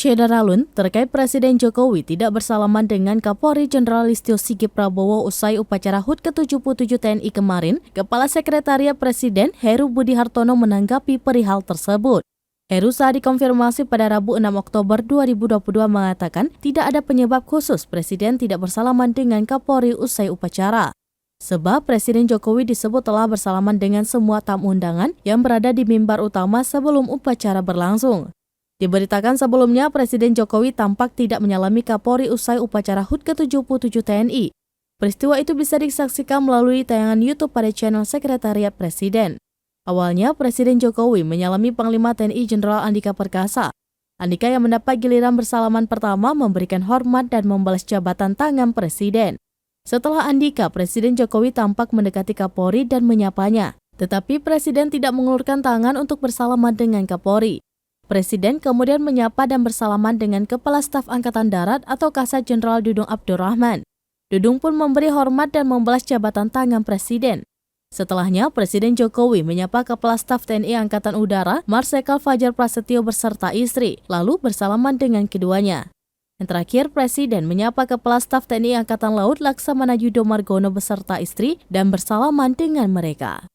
Syederalun terkait Presiden Jokowi tidak bersalaman dengan Kapolri Jenderal Listio Sigit Prabowo usai upacara HUT ke-77 TNI kemarin, Kepala Sekretariat Presiden Heru Budi Hartono menanggapi perihal tersebut. Heru saat dikonfirmasi pada Rabu 6 Oktober 2022 mengatakan tidak ada penyebab khusus Presiden tidak bersalaman dengan Kapolri usai upacara. Sebab Presiden Jokowi disebut telah bersalaman dengan semua tamu undangan yang berada di mimbar utama sebelum upacara berlangsung. Diberitakan sebelumnya, Presiden Jokowi tampak tidak menyalami Kapolri usai upacara HUT ke-77 TNI. Peristiwa itu bisa disaksikan melalui tayangan YouTube pada channel Sekretariat Presiden. Awalnya, Presiden Jokowi menyalami Panglima TNI Jenderal Andika Perkasa. Andika yang mendapat giliran bersalaman pertama memberikan hormat dan membalas jabatan tangan Presiden. Setelah Andika, Presiden Jokowi tampak mendekati Kapolri dan menyapanya. Tetapi Presiden tidak mengulurkan tangan untuk bersalaman dengan Kapolri. Presiden kemudian menyapa dan bersalaman dengan Kepala Staf Angkatan Darat atau Kasat Jenderal Dudung Abdurrahman. Dudung pun memberi hormat dan membalas jabatan tangan Presiden. Setelahnya, Presiden Jokowi menyapa Kepala Staf TNI Angkatan Udara, Marsikal Fajar Prasetyo beserta istri, lalu bersalaman dengan keduanya. Yang terakhir, Presiden menyapa Kepala Staf TNI Angkatan Laut Laksamana Yudo Margono beserta istri dan bersalaman dengan mereka.